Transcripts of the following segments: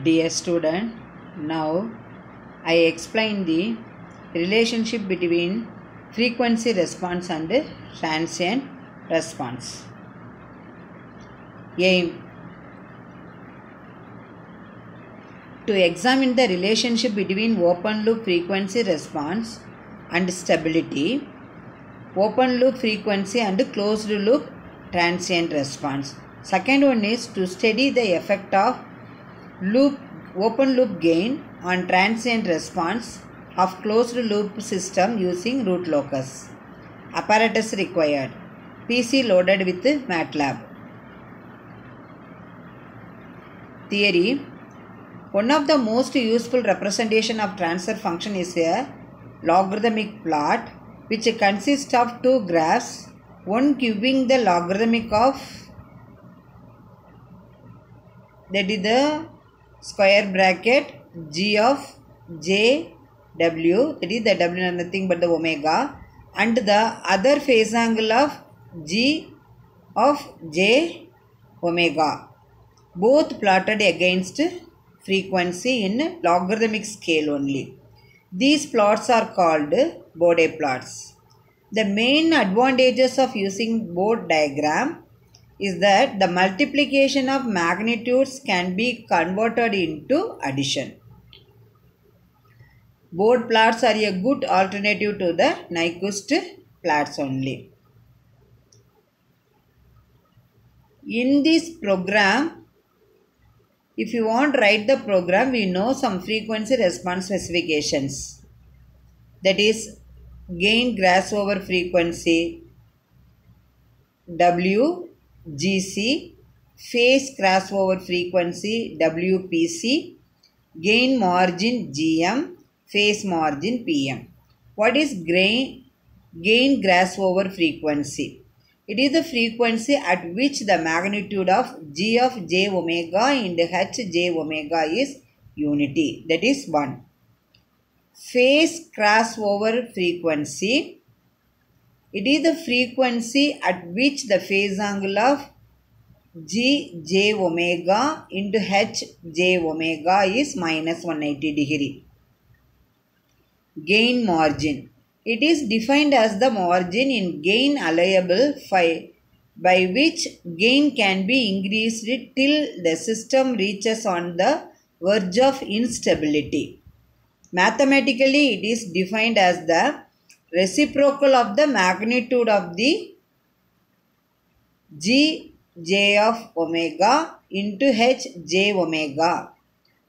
Dear student, now I explain the relationship between frequency response and transient response. Aim: to examine the relationship between open loop frequency response and stability, open loop frequency and closed loop transient response. Second one is to study the effect of open loop gain on transient response of closed loop system using root locus. Apparatus required: PC loaded with MATLAB. Theory: one of the most useful representation of transfer function is a logarithmic plot which consists of two graphs, one giving the logarithmic of, that is the square bracket g of j w, that is the w is nothing but the omega, and the other phase angle of g of j omega, both plotted against frequency in logarithmic scale only. These plots are called Bode plots. The main advantages of using Bode diagram is that the multiplication of magnitudes can be converted into addition. Bode plots are a good alternative to the Nyquist plots only. In this program, if you want to write the program, we know some frequency response specifications. That is gain crossover frequency WGC, phase crossover frequency WPC, gain margin GM, phase margin PM. What is gain crossover frequency? It is the frequency at which the magnitude of G of j omega into H j omega is unity. That is 1. Phase crossover frequency: it is the frequency at which the phase angle of G j omega into H j omega is minus 180 degree. Gain margin: it is defined as the margin in gain allowable by which gain can be increased till the system reaches on the verge of instability. Mathematically, it is defined as the reciprocal of the magnitude of the G j of omega into H j omega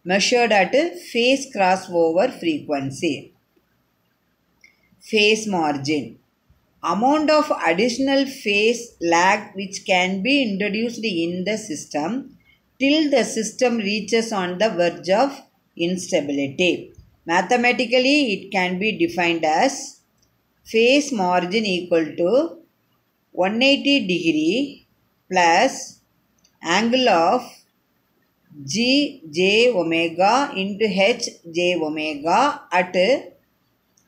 measured at phase crossover frequency. Phase margin: amount of additional phase lag which can be introduced in the system till the system reaches on the verge of instability. Mathematically, it can be defined as phase margin equal to 180 degree plus angle of G j omega into H j omega at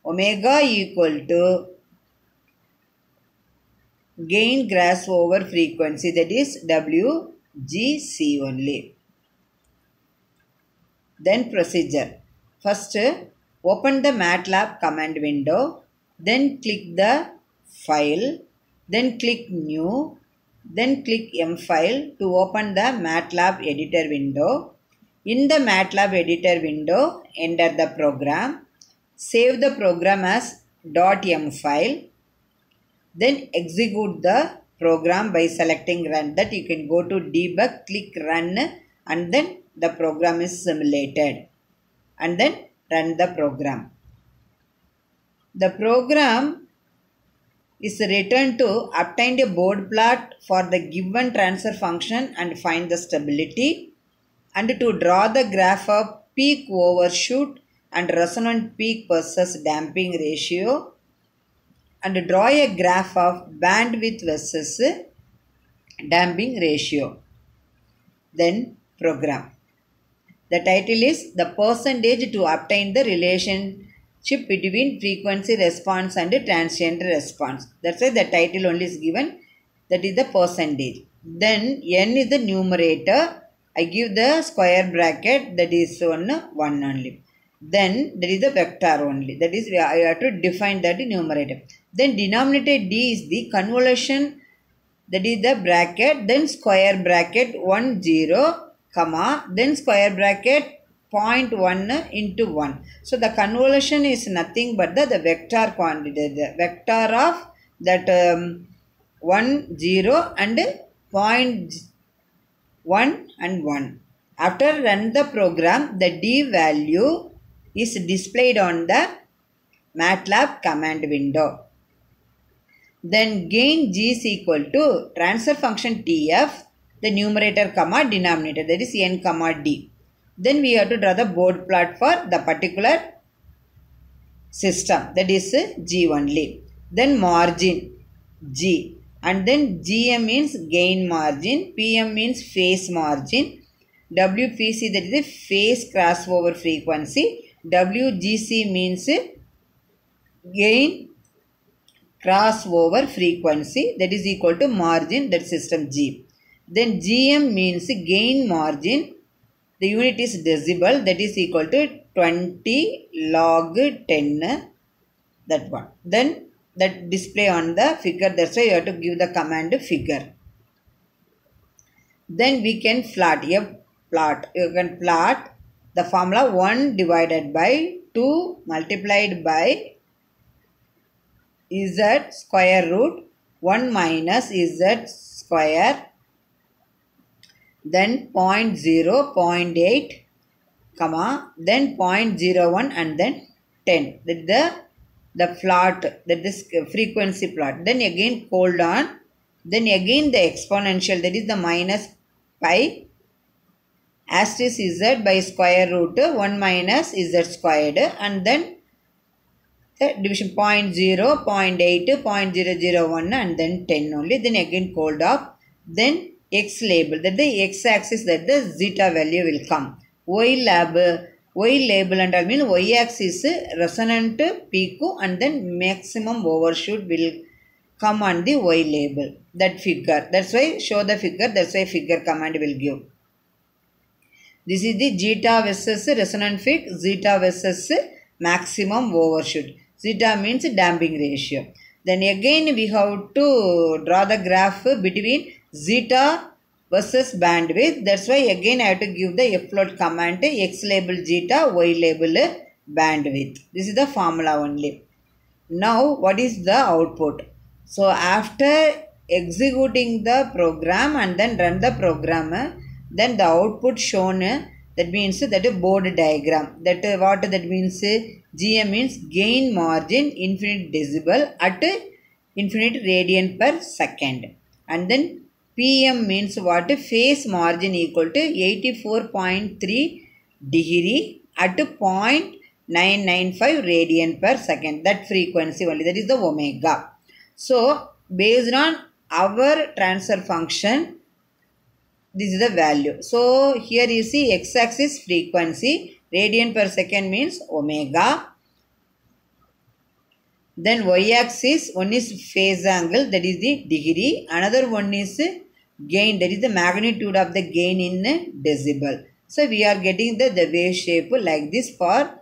omega equal to gain crossover frequency, that is WGC only. Then procedure: first, open the MATLAB command window, then click the file, then click new, then click mfile to open the MATLAB editor window. In the MATLAB editor window, enter the program, save the program as .mfile, then execute the program by selecting run. That you can go to debug, click run, and then the program is simulated, and then run the program. The program is written to obtain a Bode plot for the given transfer function and find the stability, and to draw the graph of peak overshoot and resonant peak versus damping ratio, and draw a graph of bandwidth versus damping ratio. Then program. The title is the percentage to obtain the relationship between frequency response and transient response. That's why the title only is given, that is the percentage. Then n is the numerator, I give the square bracket, that is 1 only. Then that is the vector only. That is I have to define that numerator. Then denominator d is the convolution, that is the bracket, then square bracket 1 0 comma, then square bracket 0.1 into 1. So the convolution is nothing but the vector quantity, the vector of that 1 0 and 0.1 and 1. After run the program, the d value is displayed on the MATLAB command window. Then gain g is equal to transfer function tf, the numerator comma denominator, that is n comma d. Then we have to draw the board plot for the particular system, that is g only. Then margin g, and then gm means gain margin, pm means phase margin, wpc, that is the phase crossover frequency, wgc means gain crossover frequency, that is equal to margin, that system g. Then gm means gain margin, the unit is decibel, that is equal to 20 log 10, that one. Then that display on the figure, that's why you have to give the command figure. Then we can plot, you can plot the formula 1 divided by 2 multiplied by z square root 1 minus z square, then 0.0, 0.8, comma, then 0.01 and then 10. That is the plot, that is frequency plot. Then again hold on, then again the exponential, that is the minus pi asterisk z by square root 1 minus z squared, and then the division 0.0, 0.8, 0.001 and then 10 only. Then again hold off, then x label, that the x axis, that the zeta value will come. Y label and I mean y axis resonant peak and then maximum overshoot will come on the y label, that figure. That's why show the figure, that's why figure command will give. This is the zeta versus resonant peak, zeta versus maximum overshoot. Zeta means damping ratio. Then again we have to draw the graph between zeta versus bandwidth. That's why again I have to give the float command, x label zeta, y label bandwidth. This is the formula only. Now what is the output? So after executing the program and then run the program, then the output shown, that means that a board diagram. That what that means, GM means gain margin infinite decibel at infinite radian per second. And then PM means what? Phase margin equal to 84.3 degree at 0.995 radian per second. That frequency only, that is the omega. So based on our transfer function, this is the value. So here you see x-axis frequency, radian per second means omega. Then y-axis, one is phase angle, that is the degree. Another one is gain, that is the magnitude of the gain in decibel. So we are getting the wave shape like this for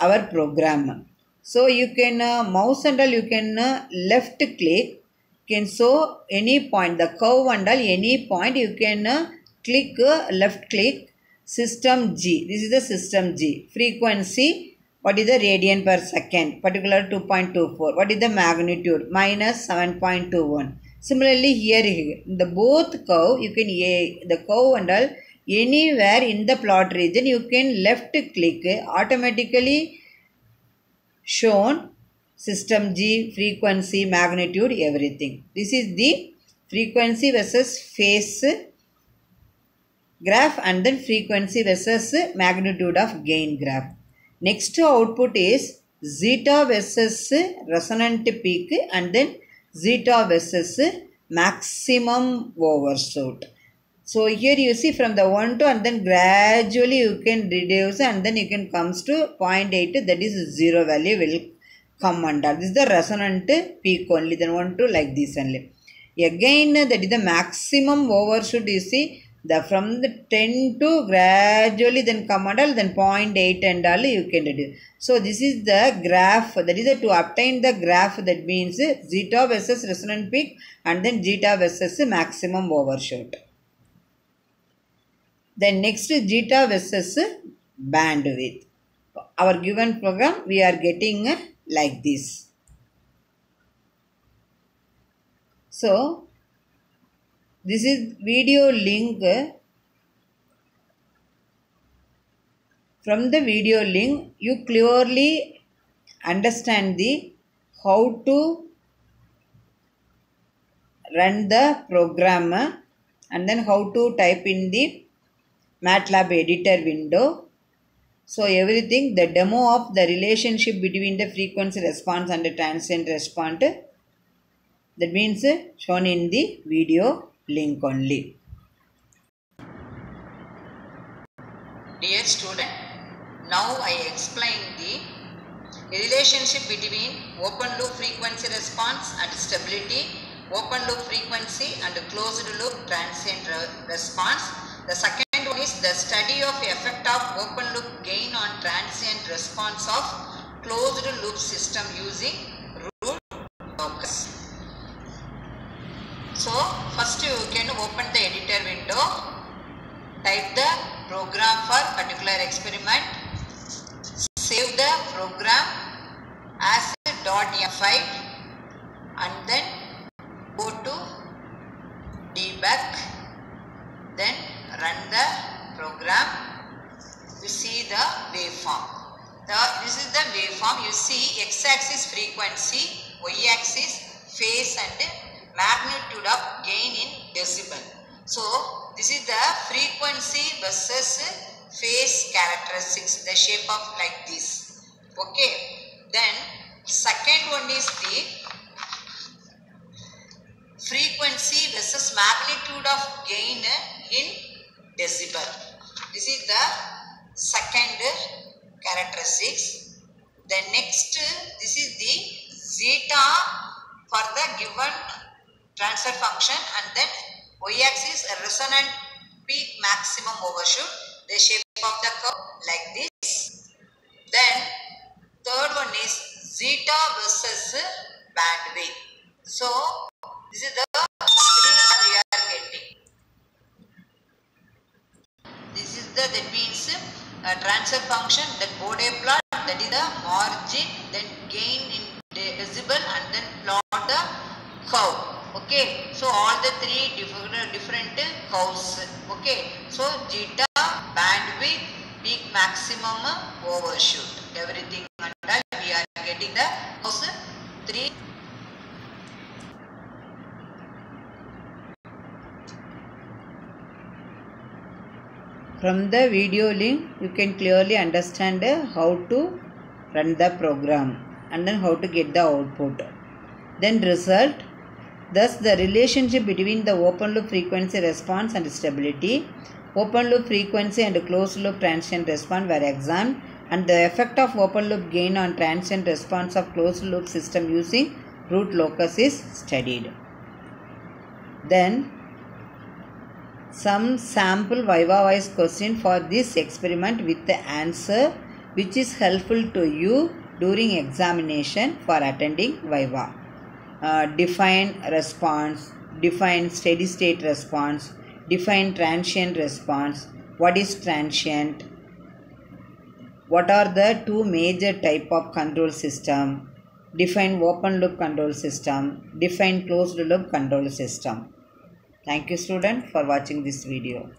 our program. So you can mouse and all, you can left click, can show any point, the curve and all, any point you can click, left click, system G. This is the system G. Frequency, what is the radian per second, particular 2.24. What is the magnitude? Minus 7.21. Similarly here, the both curve, you can, the curve and all, anywhere in the plot region, you can left click, automatically shown system G, frequency, magnitude, everything. This is the frequency versus phase graph and then frequency versus magnitude of gain graph. Next output is zeta versus resonant peak and then zeta versus maximum overshoot. So here you see from the 1 to and then gradually you can reduce and then you can comes to 0.8, that is 0 value will come under. This is the resonant peak only, then 1 to like this only. Again that is the maximum overshoot, you see the from the 10 to gradually then come and all, then 0.8 and all you can reduce. So this is the graph, that is to obtain the graph, that means zeta versus resonant peak and then zeta versus maximum overshoot. Then next zeta versus bandwidth. Our given program we are getting like this. So this is video link. From the video link you clearly understand the how to run the program and then how to type in the MATLAB editor window. So everything, the demo of the relationship between the frequency response and the transient response, that means shown in the video link only. Dear student, now I explain the relationship between open loop frequency response and stability, open loop frequency and closed loop transient response. The second one is the study of effect of open loop gain on transient response of closed loop system using root locus. So first you can open the editor window, type the program for particular experiment, save the program as .m5 and then go to debug, then run the program. You see the waveform. This is the waveform. You see x-axis frequency, y-axis phase and magnitude of gain in decibel. So this is the frequency versus phase characteristics, the shape of like this. Okay. Then second one is the frequency versus magnitude of gain in decibel. This is the second characteristics. Then next, this is the zeta for the given transfer function and then y-axis resonant peak maximum overshoot, the shape of the curve like this. Then third one is zeta versus bandwidth. So this is the three we are getting. This is the, that means transfer function, then Bode plot, that is the margin, then gain in decibel and then plot the curve. Okay, so all the three different curves. Okay, so zeta, bandwidth, peak maximum, overshoot, everything and all we are getting the curves three. From the video link you can clearly understand how to run the program and then how to get the output. Then result. Thus the relationship between the open loop frequency response and stability, open loop frequency and closed loop transient response were examined and the effect of open loop gain on transient response of closed loop system using root locus is studied. Then some sample Viva voice question for this experiment with the answer which is helpful to you during examination for attending Viva. Define response, define steady state response, define transient response, what is transient, what are the two major type of control system, define open loop control system, define closed loop control system. Thank you student for watching this video.